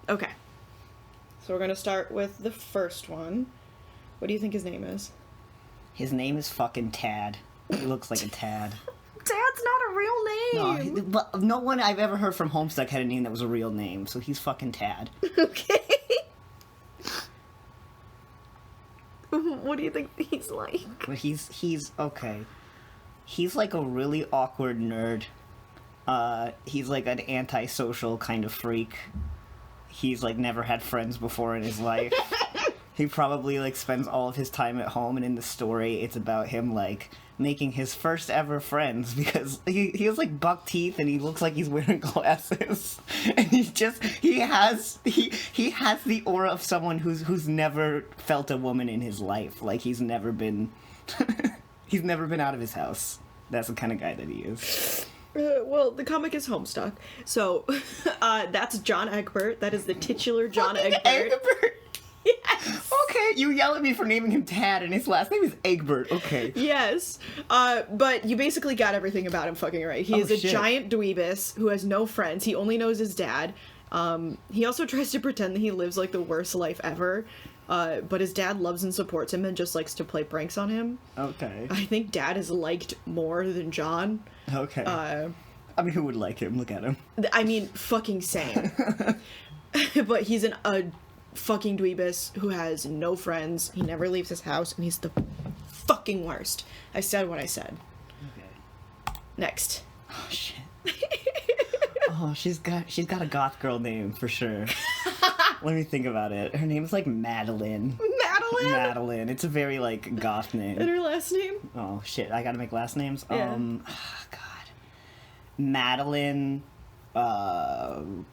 Okay. So we're gonna start with the first one. What do you think his name is? His name is fucking Tad. He looks like a Tad. Dad's not a real name! No one I've ever heard from Homestuck had a name that was a real name, so he's fucking Tad. Okay. What do you think he's like? But he's okay. He's like a really awkward nerd. He's like an antisocial kind of freak. He's like never had friends before in his life. He probably like spends all of his time at home, and in the story it's about him like making his first ever friends because he has like buck teeth and he looks like he's wearing glasses. And he has the aura of someone who's never felt a woman in his life. Like he's never been out of his house. That's the kind of guy that he is. Well, the comic is Homestuck. So, that's John Egbert. That is the titular John Egbert. Yes. Okay, you yell at me for naming him Tad, and his last name is Egbert. Okay. Yes. But you basically got everything about him fucking right. He is a giant dweebus who has no friends. He only knows his dad. He also tries to pretend that he lives, like, the worst life ever. But his dad loves and supports him and just likes to play pranks on him. Okay. I think Dad is liked more than John. Okay. I mean, who would like him? Look at him. I mean, fucking same. But he's a fucking dweebus who has no friends. He never leaves his house, and he's the fucking worst. I said what I said. Okay. Next. Oh, shit. Oh, she's got a goth girl name, for sure. Let me think about it. Her name's like Madeline. Madeline. It's a very, like, goth name. And her last name? Oh, shit. I gotta make last names? Yeah. God. Madeline, Ravensburg.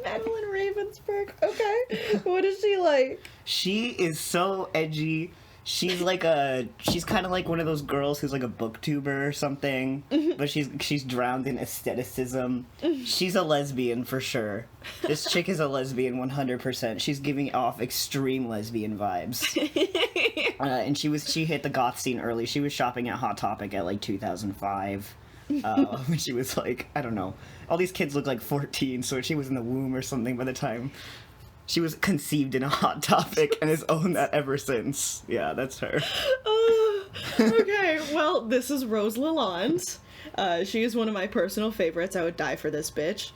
Madeline Ravensburg. Okay. What is she like? She is so edgy. She's kind of like one of those girls who's like a booktuber or something, but she's drowned in aestheticism. She's a lesbian for sure. This chick is a lesbian 100%. She's giving off extreme lesbian vibes. And she hit the goth scene early. She was shopping at Hot Topic at like 2005. When she was like, I don't know. All these kids look like 14, so she was in the womb or something by the time. She was conceived in a Hot Topic and has owned that ever since. Yeah, that's her. Okay, well, this is Rose Lalonde. She is one of my personal favorites. I would die for this bitch.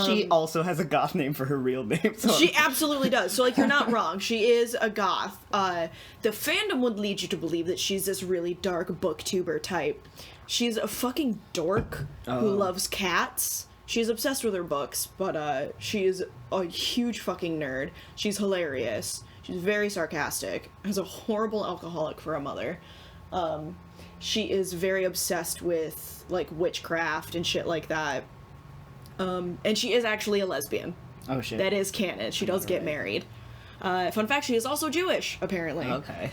She also has a goth name for her real name. So she absolutely does. So, like, you're not wrong. She is a goth. The fandom would lead you to believe that she's this really dark booktuber type. She's a fucking dork who loves cats. She's obsessed with her books, but she is a huge fucking nerd. She's hilarious. She's very sarcastic. Has a horrible alcoholic for a mother. She is very obsessed with, like, witchcraft and shit like that. And she is actually a lesbian. Oh, shit. That is canon. She does get married. Fun fact, she is also Jewish, apparently. Okay.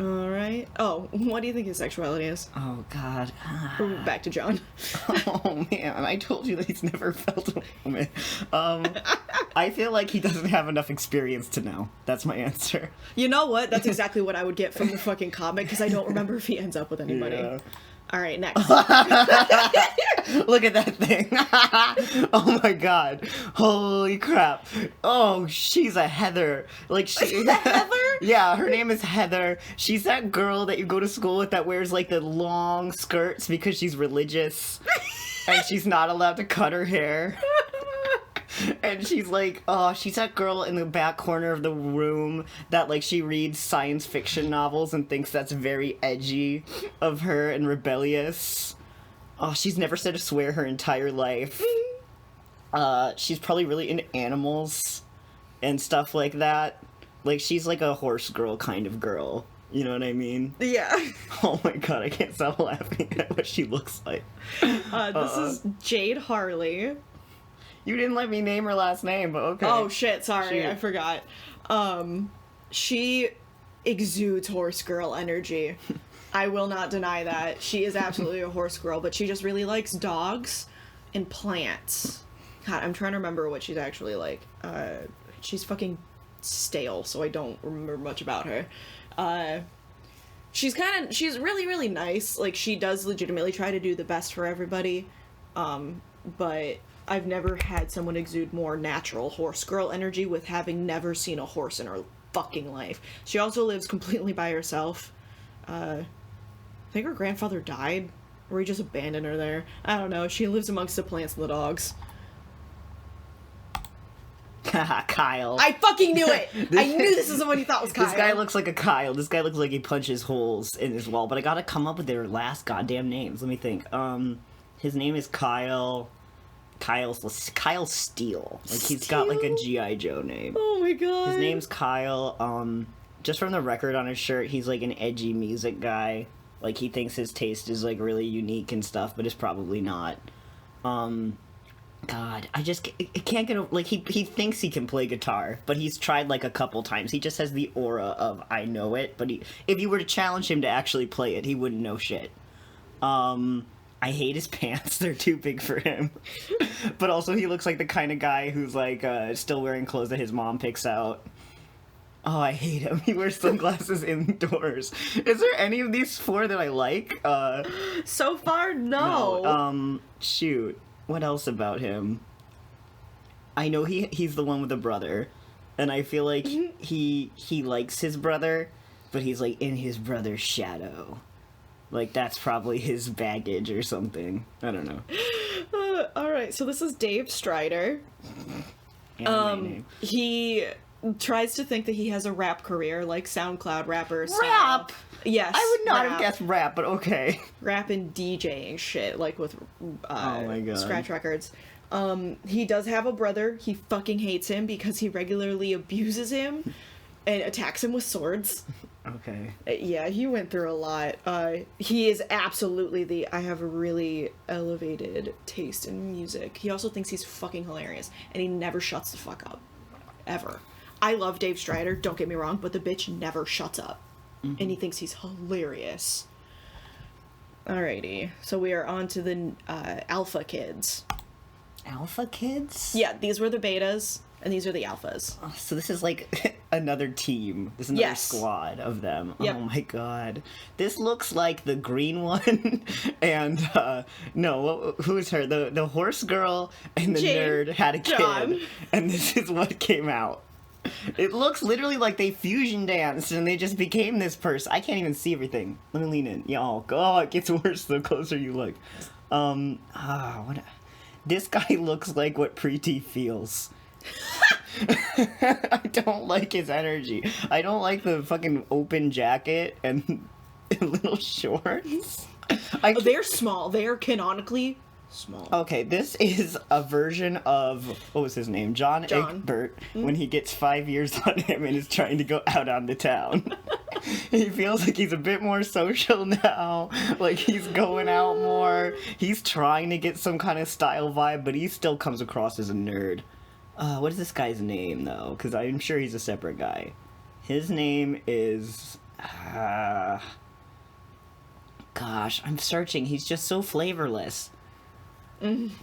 Alright. Oh, what do you think his sexuality is? Oh, God. Back to John. Oh, man. I told you that he's never felt a woman. I feel like he doesn't have enough experience to know. That's my answer. You know what? That's exactly what I would get from the fucking comic, because I don't remember if he ends up with anybody. Yeah. Alright, next. Look at that thing. Oh my god. Holy crap. Oh, she's a Heather. Like, she... Heather? Yeah, her name is Heather. She's that girl that you go to school with that wears, like, the long skirts because she's religious. And she's not allowed to cut her hair. And she's like, oh, she's that girl in the back corner of the room that, like, she reads science fiction novels and thinks that's very edgy of her and rebellious. Oh, she's never said a swear her entire life. She's probably really into animals and stuff like that. Like, she's like a horse girl kind of girl. You know what I mean? Yeah. Oh my god, I can't stop laughing at what she looks like. This is Jade Harley. You didn't let me name her last name, but okay. Oh shit, sorry, I forgot. She exudes horse girl energy. I will not deny that. She is absolutely a horse girl, but she just really likes dogs and plants. God, I'm trying to remember what she's actually like. She's fucking stale, so I don't remember much about her. She's really, really nice. Like, she does legitimately try to do the best for everybody. but I've never had someone exude more natural horse girl energy with having never seen a horse in her fucking life. She also lives completely by herself. I think her grandfather died, or he just abandoned her there. I don't know. She lives amongst the plants and the dogs. Kyle. I fucking knew it! I knew this is the one you thought was Kyle. This guy looks like a Kyle. This guy looks like he punches holes in his wall, but I gotta come up with their last goddamn names. Let me think. His name is Kyle Steele. Like, he's got, like, a G.I. Joe name. Oh my god. His name's Kyle. Just from the record on his shirt, he's, like, an edgy music guy. Like, he thinks his taste is, like, really unique and stuff, but it's probably not. God, I can't get like, he thinks he can play guitar, but he's tried, like, a couple times. He just has the aura of, I know it, but if you were to challenge him to actually play it, he wouldn't know shit. I hate his pants. They're too big for him. But also, he looks like the kind of guy who's, like, still wearing clothes that his mom picks out. Oh, I hate him. He wears sunglasses indoors. Is there any of these four that I like? So far, no. Shoot. What else about him? I know he's the one with the brother. And I feel like he likes his brother, but he's, like, in his brother's shadow. Like, that's probably his baggage or something. I don't know. Alright, so this is Dave Strider. He tries to think that he has a rap career, like SoundCloud rapper. Rap? Yes. I would not have guessed rap, but okay. Rap and DJing shit, like with oh my God. scratch records. He does have a brother. He fucking hates him because he regularly abuses him and attacks him with swords. Okay. Yeah, he went through a lot. He is absolutely I have a really elevated taste in music. He also thinks he's fucking hilarious, and he never shuts the fuck up. Ever. I love Dave Strider, don't get me wrong, but the bitch never shuts up. Mm-hmm. And he thinks he's hilarious. Alrighty, so we are on to the alpha kids. Alpha kids? Yeah, these were the betas, and these are the alphas. Oh, so this is like another team. This is another squad of them. Yep. Oh my god. This looks like the green one and, no, who is her? The horse girl and the nerd had a kid. And this is what came out. It looks literally like they fusion danced and they just became this person. I can't even see everything. Let me lean in. Y'all, oh, it gets worse the closer you look. This guy looks like what Preeti feels. I don't like his energy. I don't like the fucking open jacket and little shorts. They're small. They are canonically small. Okay, this is a version of, what was his name? John. Egbert, when he gets 5 years on him and is trying to go out on the town. He feels like he's a bit more social now, like he's going out more, he's trying to get some kind of style vibe, but he still comes across as a nerd. What is this guy's name, though? Because I'm sure he's a separate guy. His name is, gosh, I'm searching, he's just so flavorless.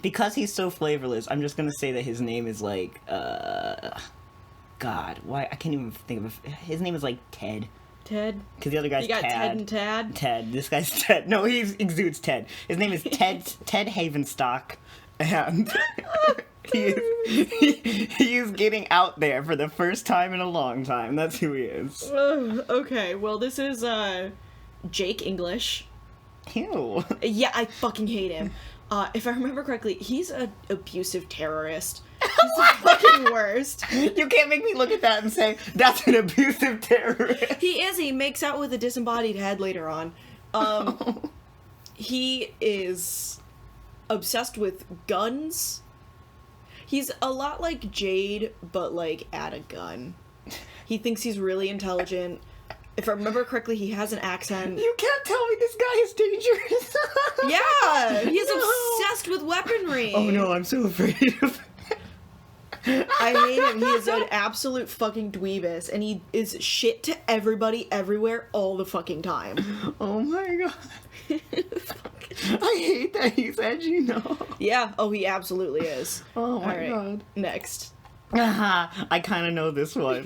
Because he's so flavorless, I'm just gonna say that his name is like, God, why? I can't even think of it. His name is like Ted. Ted? Because the other guy's Tad. Ted and Tad? Ted. This guy's Ted. No, he exudes Ted. His name is Ted Havenstock. And he is getting out there for the first time in a long time. That's who he is. Okay, well, this is, Jake English. Ew. Yeah, I fucking hate him. If I remember correctly, he's an abusive terrorist. He's the fucking worst. You can't make me look at that and say, that's an abusive terrorist. He is. He makes out with a disembodied head later on. He is obsessed with guns. He's a lot like Jade, but, like, at a gun. He thinks he's really intelligent. If I remember correctly, he has an accent. You can't tell me this guy is dangerous. Yeah, he's obsessed with weaponry. Oh no, I'm so afraid of I hate him. He is an absolute fucking dweebus, and he is shit to everybody, everywhere, all the fucking time. Oh my god. I hate that he's edgy now. Yeah, oh, he absolutely is. Oh my god. Next. I kind of know this one.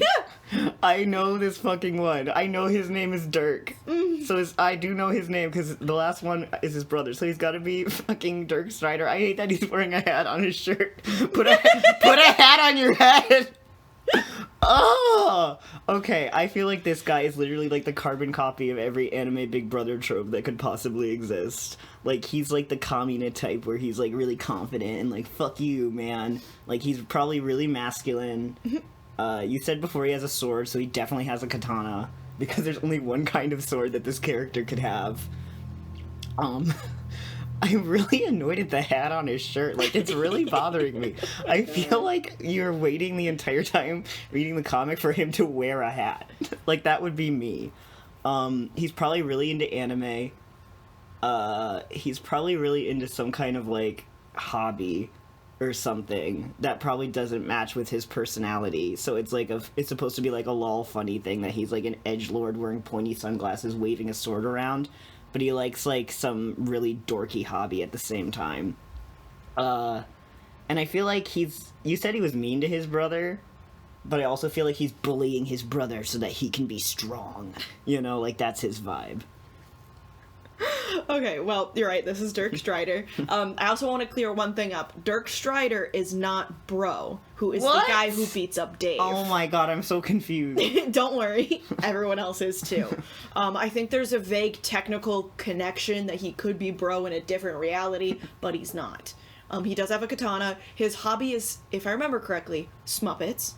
I know this fucking one. I know his name is Dirk. So I do know his name because the last one is his brother. So he's got to be fucking Dirk Strider. I hate that he's wearing a hat on his shirt. Put a hat on your head. Oh, okay. I feel like this guy is literally like the carbon copy of every anime Big Brother trope that could possibly exist. Like, he's like the Kamina type where he's like really confident and like, fuck you, man. Like, he's probably really masculine. You said before he has a sword, so he definitely has a katana because there's only one kind of sword that this character could have. I'm really annoyed at the hat on his shirt. Like, it's really bothering me. I feel like you're waiting the entire time reading the comic for him to wear a hat. Like, that would be me. He's probably really into anime. He's probably really into some kind of, like, hobby or something that probably doesn't match with his personality. So it's like it's supposed to be like a lol funny thing that he's like an edgelord wearing pointy sunglasses waving a sword around. But he likes, like, some really dorky hobby at the same time. And I feel like you said he was mean to his brother, but I also feel like he's bullying his brother so that he can be strong. You know, like, that's his vibe. Okay, well, you're right, this is Dirk Strider. I also want to clear one thing up. Dirk Strider is not Bro, who is the guy who beats up Dave. Oh my god, I'm so confused. Don't worry, everyone else is too. I think there's a vague technical connection that he could be Bro in a different reality, but he's not. He does have a katana. His hobby is, if I remember correctly, Smuppets.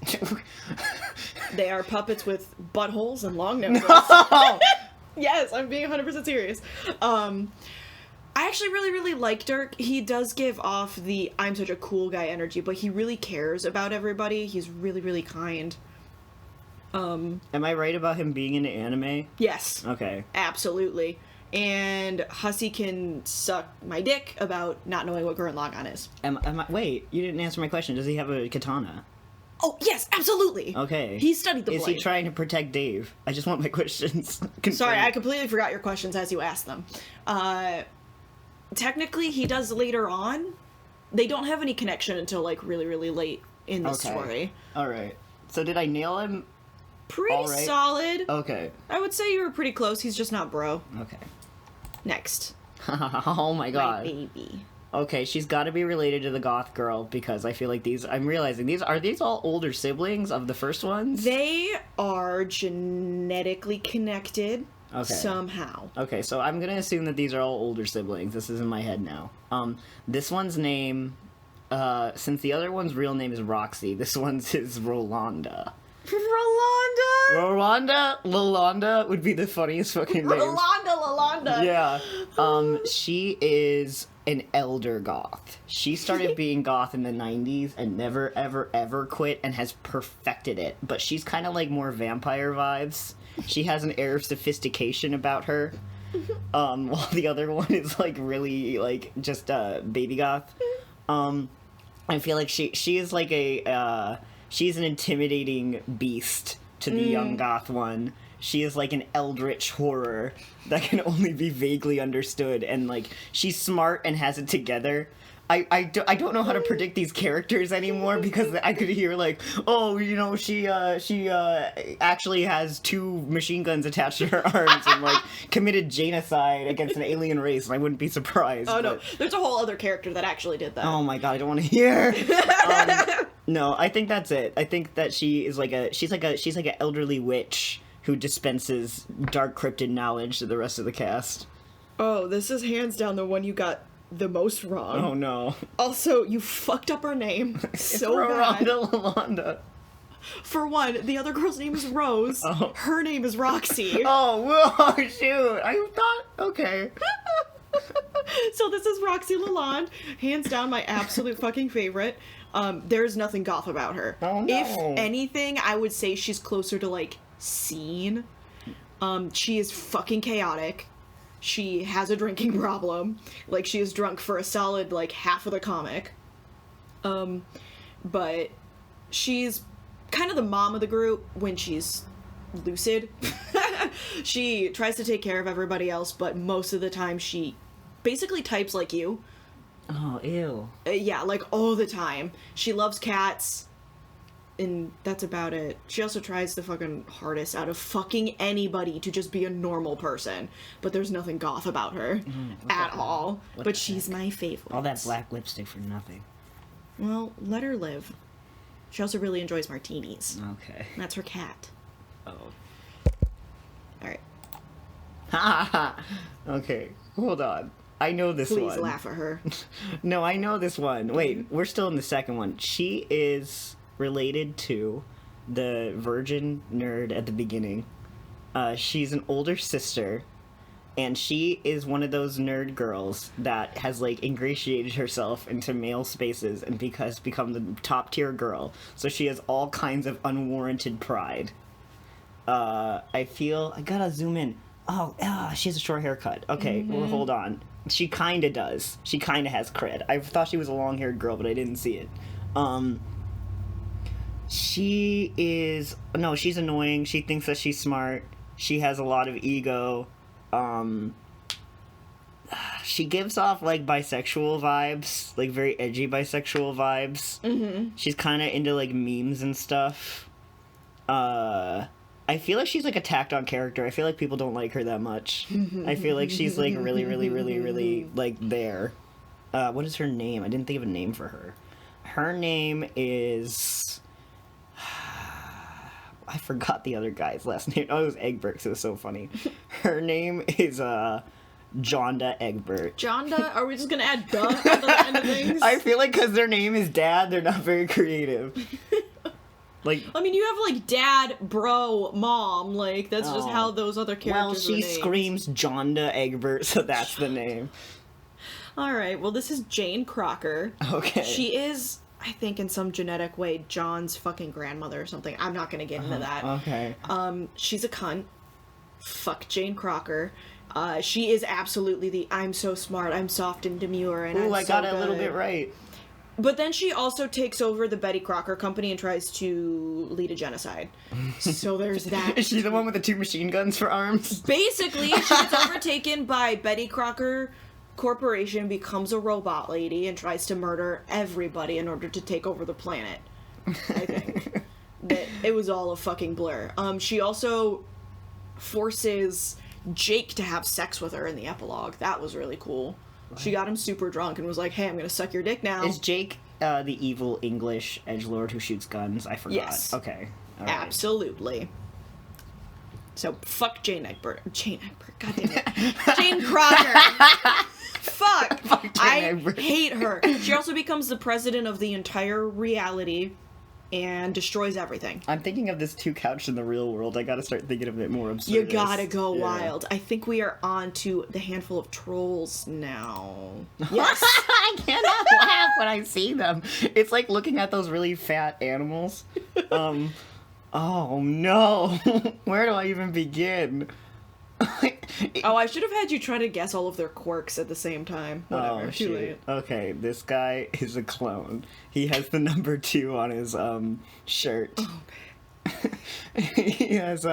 They are puppets with buttholes and long noses. No! Yes, I'm being 100% serious. I actually really, really like Dirk. He does give off the I'm such a cool guy energy, but he really cares about everybody. He's really, really kind. Am I right about him being into anime? Yes. Okay. Absolutely. And Hussy can suck my dick about not knowing what Gurren Lagann is. Wait, you didn't answer my question. Does he have a katana? Oh, yes, absolutely. Okay. He studied the blade. Is he trying to protect Dave? I just want my questions confirmed. Sorry, I completely forgot your questions as you asked them. Technically, he does later on. They don't have any connection until, like, really, really late in the story. Alright. So did I nail him? Pretty solid. Okay. I would say you were pretty close. He's just not Bro. Okay. Next. Oh my god. My baby. Okay, she's got to be related to the goth girl because I feel like I'm realizing are these all older siblings of the first ones? They are genetically connected somehow. Okay, so I'm going to assume that these are all older siblings. This is in my head now. This one's name, since the other one's real name is Roxy, this one's is Rolanda. Lalonda would be the funniest fucking name. Lalonda. Yeah. She is an elder goth. She started being goth in the 90s and never, ever, ever quit and has perfected it. But she's kind of like more vampire vibes. She has an air of sophistication about her. While the other one is like really like just baby goth. I feel like she is like she's an intimidating beast to the young goth one. She is like an eldritch horror that can only be vaguely understood, and like she's smart and has it together. I don't know how to predict these characters anymore because I could hear like, oh, you know, she actually has 2 machine guns attached to her arms and like committed genocide against an alien race, and I wouldn't be surprised. Oh no, there's a whole other character that actually did that. Oh my god, I don't want to hear. No, I think that's it. I think that she's like an elderly witch who dispenses dark cryptid knowledge to the rest of the cast. Oh, this is hands down the one you got the most wrong. Oh no. Also, you fucked up her name so bad. Lalonda. For one, the other girl's name is Rose. Oh. Her name is Roxy. Oh, whoa, shoot. I thought, okay. So this is Roxy Leblanc, hands down my absolute fucking favorite. There's nothing goth about her. Oh, no. If anything, I would say she's closer to like Scene. She is fucking chaotic. She has a drinking problem. Like, she is drunk for a solid, like, half of the comic. But she's kind of the mom of the group when she's lucid. She tries to take care of everybody else, but most of the time she basically types like you. Oh, ew. Yeah, like, all the time. She loves cats. and that's about it. She also tries the fucking hardest out of fucking anybody to just be a normal person, but there's nothing goth about her at all. But she's my favorite. All that black lipstick for nothing. Well, let her live. She also really enjoys martinis. Okay. And that's her cat. Oh. Alright. Ha ha. Okay, hold on. I know this one. Please laugh at her. No, I know this one. Wait, we're still in the second one. She is related to the virgin nerd at the beginning. She's an older sister, and she is one of those nerd girls that has, like, ingratiated herself into male spaces and has become the top tier girl. So she has all kinds of unwarranted pride. I gotta zoom in. She has a short haircut. Okay, well, hold on. She kinda does. She kinda has cred. I thought she was a long-haired girl, but I didn't see it. She's annoying. She thinks that she's smart. She has a lot of ego. She gives off, like, bisexual vibes. Like, very edgy bisexual vibes. Mm-hmm. She's kinda into, like, memes and stuff. I feel like she's, like, a tacked-on character. I feel like people don't like her that much. I feel like she's, like, really, really, really, really, like, there. What is her name? I didn't think of a name for her. Her name is... I forgot the other guy's last name. Oh, it was Egbert, so it was so funny. Her name is, Jonda Egbert. Jonda? Are we just gonna add duh at the end of things? I feel like because their name is Dad, they're not very creative. Like, I mean, you have, like, dad, bro, mom, like, that's just how those other characters well, she are named. screams Jonda Egbert, so that's the name. Alright, well, this is Jane Crocker. Okay. She is, I think, in some genetic way, John's fucking grandmother or something. I'm not gonna get into that. Okay. She's a cunt. Fuck Jane Crocker. She is absolutely the I'm so smart, I'm soft and demure, and Ooh, I'm I so got it good. a little bit right. But then she also takes over the Betty Crocker company and tries to lead a genocide. So there's that. Is she the one with the 2 machine guns for arms? Basically, she gets overtaken by Betty Crocker Corporation, becomes a robot lady, and tries to murder everybody in order to take over the planet. I think. It was all a fucking blur. She also forces Jake to have sex with her in the epilogue. That was really cool. What? She got him super drunk and was like, hey, I'm gonna suck your dick now. Is Jake the evil English edgelord who shoots guns? I forgot. Yes. Okay. All right. Absolutely. So, fuck Jane Egbert. God damn it. Jane Crocker. Fuck. I Egbert. hate her. She also becomes the president of the entire reality and destroys everything. I'm thinking of this 2 couch in the real world. I gotta start thinking of it more absurd. You gotta go wild. I think we are on to the handful of trolls now. Yes. I cannot laugh when I see them. It's like looking at those really fat animals. Oh no. Where do I even begin? Oh, I should have had you try to guess all of their quirks at the same time. Whatever. Oh, Too shit. late. Okay, this guy is a clone. He has the number 2 on his shirt. Oh, He has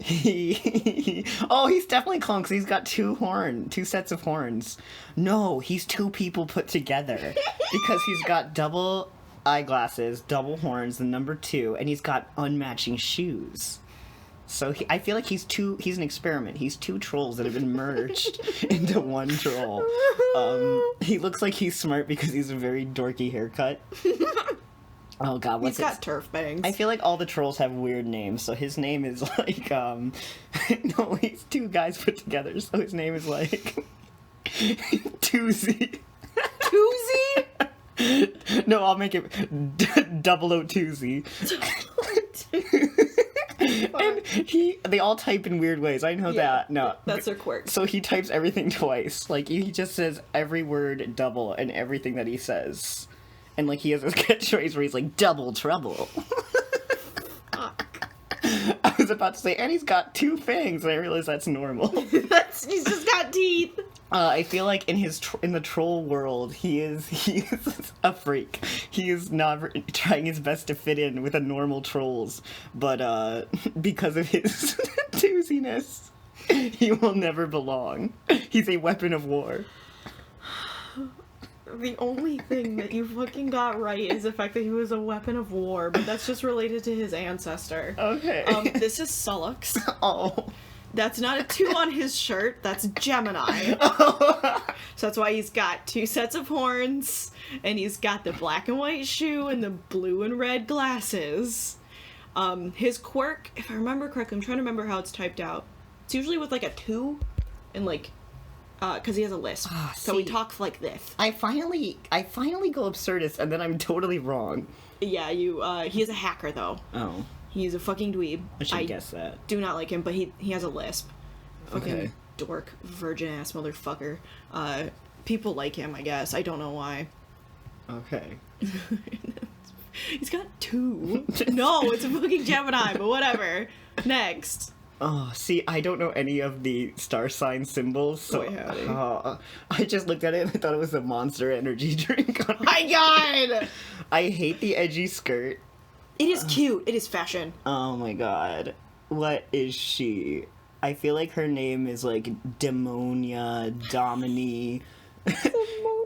he's definitely a clone because he's got 2 sets of horns. No, he's 2 people put together because he's got double eyeglasses, double horns, the number 2, and he's got unmatching shoes. So I feel like he's an experiment. He's 2 trolls that have been merged into one troll. He looks like he's smart because he's a very dorky haircut. Oh god, He's got turf bangs. I feel like all the trolls have weird names, so his name is like, no, he's 2 guys put together, so his name is like, Toozy. Toozy? No, I'll make it 002Z. And they all type in weird ways. I know that. No, that's their quirk. So he types everything twice. Like he just says every word double in everything that he says. And like he has a catchphrase where he's like double trouble. I was about to say, and he's got 2 fangs, and I realized that's normal. He's just got teeth. I feel like in the troll world, he is a freak. He is not trying his best to fit in with the normal trolls, but because of his tooziness, he will never belong. He's a weapon of war. the only thing that you fucking got right is the fact that he was a weapon of war, but that's just related to his ancestor. Okay. This is Sullux. Oh. That's not a 2 on his shirt, that's Gemini. So that's why he's got 2 sets of horns, and he's got the black and white shoe and the blue and red glasses. His quirk, if I remember correctly, I'm trying to remember how it's typed out. It's usually with like a 2 and like, because he has a lisp. So he talks like this. I finally go absurdist, and then I'm totally wrong. Yeah, he is a hacker though. Oh. He's a fucking dweeb. I should guess that. Do not like him, but he has a lisp. Fucking Okay. dork, virgin ass motherfucker. People like him, I guess. I don't know why. Okay. He's got 2. No, it's a fucking Gemini, but whatever. Next. Oh, see, I don't know any of the star sign symbols, so I just looked at it and I thought it was a Monster Energy drink. Oh my god! I hate the edgy skirt. It is cute. It is fashion. Oh my god. What is she? I feel like her name is like Demonia, Domini.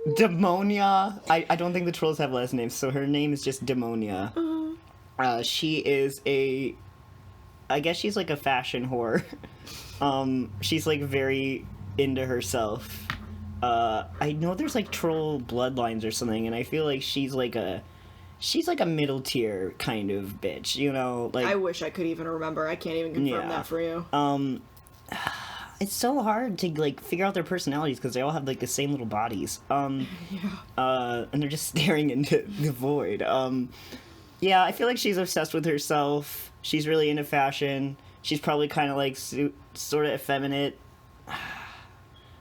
Demonia. I don't think the trolls have last names, so her name is just Demonia. She is I guess she's like a fashion whore. She's like very into herself. I know there's like troll bloodlines or something, and I feel like she's like a middle tier kind of bitch, you know? Like, I wish I could even remember. I can't even confirm that for you. It's so hard to like figure out their personalities because they all have like the same little bodies. And they're just staring into the void. Yeah, I feel like she's obsessed with herself. She's really into fashion. She's probably kind of like sort of effeminate.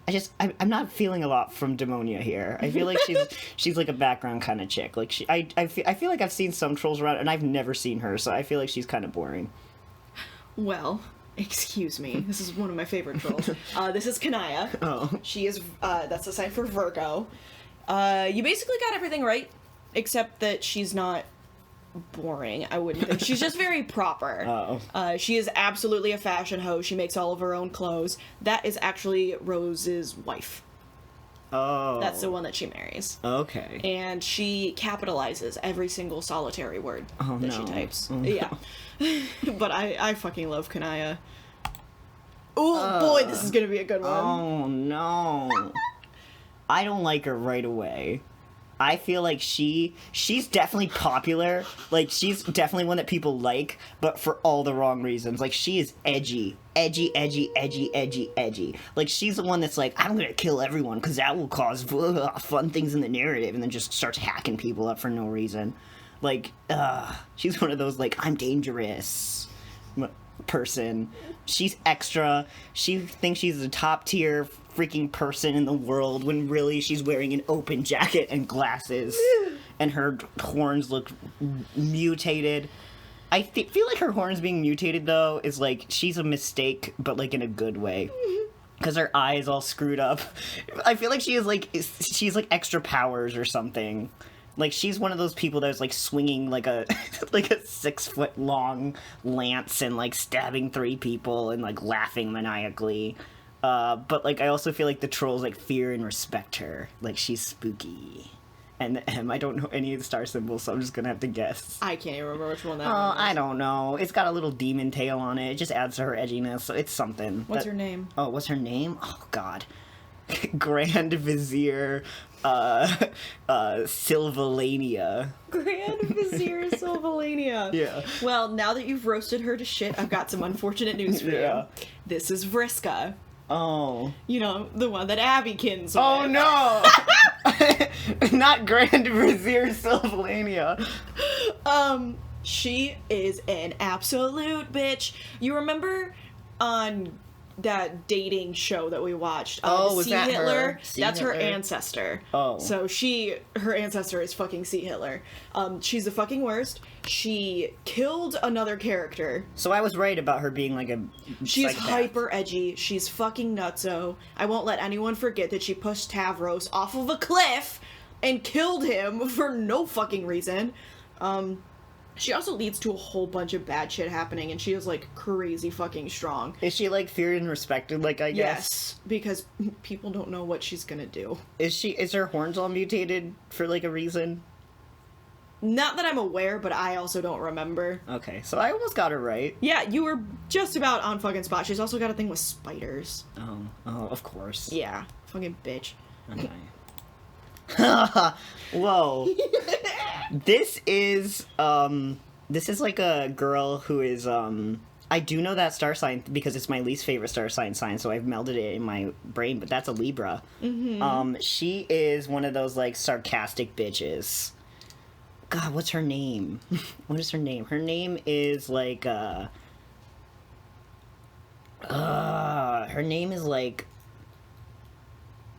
I'm not feeling a lot from Demonia here. I feel like she's like a background kind of chick. Like I feel like I've seen some trolls around and I've never seen her, so I feel like she's kind of boring. Well, excuse me. This is one of my favorite trolls. This is Kanaya. Oh. She is that's the sign for Virgo. You basically got everything right, except that she's not boring, I wouldn't think. She's just very proper. She is absolutely a fashion hoe. She makes all of her own clothes. That is actually Rose's wife. Oh. That's the one that she marries. Okay. And she capitalizes every single solitary word that she types. Oh, no. Yeah. But I fucking love Kanaya. Oh boy, this is gonna be a good one. Oh no. I don't like her right away. I feel like she's definitely popular. Like, she's definitely one that people like, but for all the wrong reasons. Like, she is edgy. Edgy. Like, she's the one that's like, I'm gonna kill everyone, because that will cause fun things in the narrative, and then just starts hacking people up for no reason. Like, she's one of those, like, I'm dangerous person. She's extra. She thinks she's a top tier freaking person in the world when really she's wearing an open jacket and glasses and her horns look mutated. I feel like her horns being mutated though is like she's a mistake, but like in a good way, because her eye is all screwed up. I feel like she's like extra powers or something. Like, she's one of those people that's, like, swinging, like, a 6-foot-long lance and, like, stabbing 3 people and, like, laughing maniacally. But, like, I also feel like the trolls, like, fear and respect her. Like, she's spooky. And I don't know any of the star symbols, so I'm just gonna have to guess. I can't even remember which one that one is. I don't know. It's got a little demon tail on it. It just adds to her edginess, so it's something. What's her name? Oh, what's her name? Oh, God. Grand Vizier, Sylvalania. Grand Vizier Sylvalania. Yeah. Well, now that you've roasted her to shit, I've got some unfortunate news for you. This is Vriska. Oh. You know, the one that Abbykins with. Oh, no! Not Grand Vizier Sylvalania. She is an absolute bitch. You remember on that dating show that we watched? Was C. that Hitler? her? C. That's Hitler? her ancestor. Oh. So her ancestor is fucking C. Hitler. She's the fucking worst. She killed another character. So I was right about her being like a She's psychopath. hyper edgy. She's fucking nutso. I won't let anyone forget that she pushed Tavros off of a cliff and killed him for no fucking reason. She also leads to a whole bunch of bad shit happening, and she is, like, crazy fucking strong. Is she, like, feared and respected, like, I guess? Yes, because people don't know what she's gonna do. Is her horns all mutated for, like, a reason? Not that I'm aware, but I also don't remember. Okay, so I almost got her right. Yeah, you were just about on fucking spot. She's also got a thing with spiders. Oh, of course. Yeah, fucking bitch. Okay. Whoa. This is like a girl who is, I do know that star sign because it's my least favorite star sign, so I've melded it in my brain, but that's a Libra. Mm-hmm. She is one of those, like, sarcastic bitches. God, what's her name? What is her name? Her name is, like, her name is, like,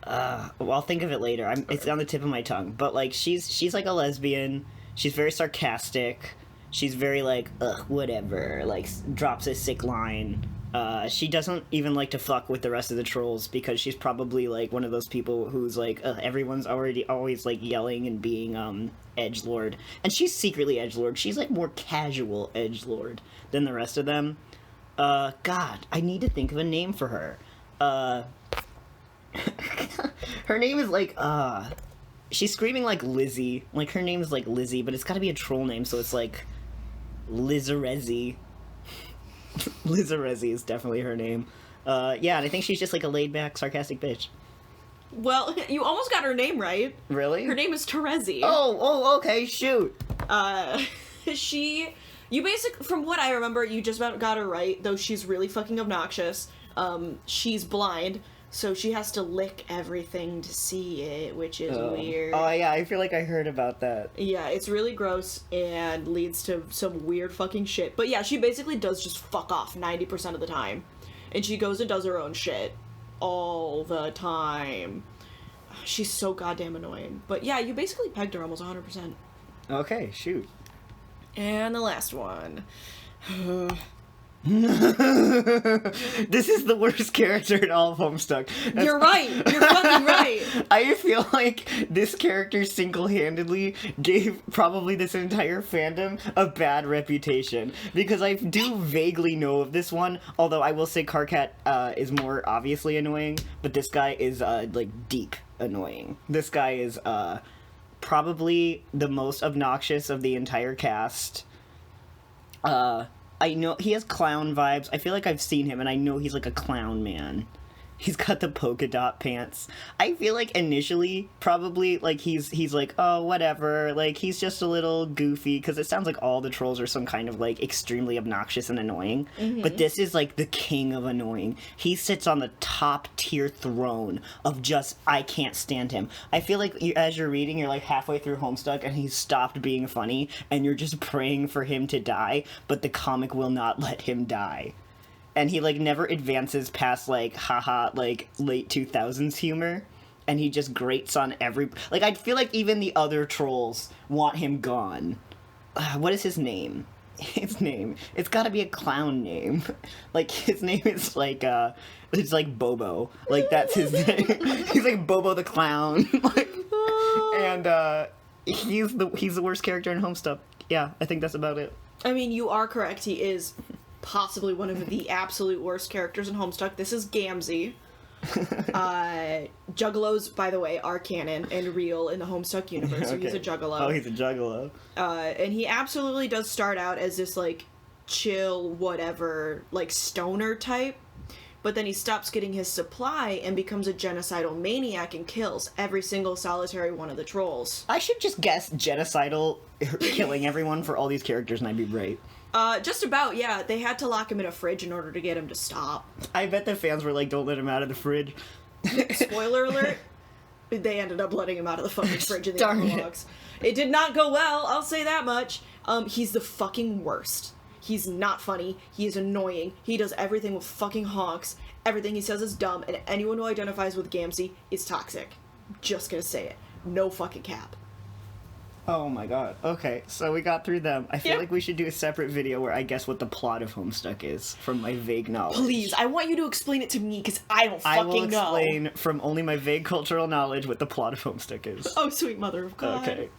well, I'll think of it later. It's on the tip of my tongue. But, like, she's like a lesbian. She's very sarcastic. She's very, like, ugh, whatever. Like, drops a sick line. She doesn't even like to fuck with the rest of the trolls because she's probably, like, one of those people who's, like, everyone's always, like, yelling and being, edgelord. And she's secretly edgelord. She's, like, more casual edgelord than the rest of them. God, I need to think of a name for her. Her name is, like, she's screaming like Lizzie. Like, her name is, like, Lizzie, but it's gotta be a troll name, so it's, like, Resi. Resi is definitely her name. Yeah, and I think she's just, like, a laid-back, sarcastic bitch. Well, you almost got her name right. Really? Her name is Terezi. Oh, okay, shoot. You basically, from what I remember, you just about got her right, though she's really fucking obnoxious. She's blind, so she has to lick everything to see it, which is weird. Oh, yeah, I feel like I heard about that. Yeah, it's really gross and leads to some weird fucking shit. But yeah, she basically does just fuck off 90% of the time. And she goes and does her own shit all the time. She's so goddamn annoying. But yeah, you basically pegged her almost 100%. Okay, shoot. And the last one. This is the worst character in all of Homestuck. You're right. You're fucking right. I feel like this character single-handedly gave probably this entire fandom a bad reputation. Because I do vaguely know of this one, although I will say Carcat is more obviously annoying, but this guy is, like, deep annoying. This guy is, probably the most obnoxious of the entire cast. I know he has clown vibes. I feel like I've seen him, and I know he's like a clown man. He's got the polka dot pants. I feel like initially, probably, like, he's like, oh, whatever. Like, he's just a little goofy, because it sounds like all the trolls are some kind of, like, extremely obnoxious and annoying. Mm-hmm. But this is, like, the king of annoying. He sits on the top-tier throne of just, I can't stand him. I feel like as you're reading, you're, like, halfway through Homestuck, and he's stopped being funny, and you're just praying for him to die, but the comic will not let him die. And he, like, never advances past, like, haha, like, late 2000s humor. And he just grates on every... Like, I feel like even the other trolls want him gone. What is his name? His name. It's gotta be a clown name. Like, his name is, like, it's like Bobo. Like, that's his name. He's like Bobo the Clown. Like, and, he's the worst character in Homestuck. Yeah, I think that's about it. I mean, you are correct. He is possibly one of the absolute worst characters in Homestuck. This is Gamzee. Juggalos, by the way, are canon and real in the Homestuck universe, so he's a juggalo. Oh, he's a juggalo. And he absolutely does start out as this, like, chill, whatever, like, stoner type, but then he stops getting his supply and becomes a genocidal maniac and kills every single solitary one of the trolls. I should just guess genocidal, killing everyone for all these characters, and I'd be right. Just about, yeah. They had to lock him in a fridge in order to get him to stop. I bet the fans were like, don't let him out of the fridge. Spoiler alert, they ended up letting him out of the fucking fridge in the epilogues. It did not go well, I'll say that much. He's the fucking worst. He's not funny, he is annoying, he does everything with fucking honks, everything he says is dumb, and anyone who identifies with Gamzee is toxic. Just gonna say it. No fucking cap. Oh my god. Okay, so we got through them. I feel like we should do a separate video where I guess what the plot of Homestuck is, from my vague knowledge. Please, I want you to explain it to me, because I don't fucking know. I will explain from only my vague cultural knowledge what the plot of Homestuck is. Oh, sweet mother of God. Okay.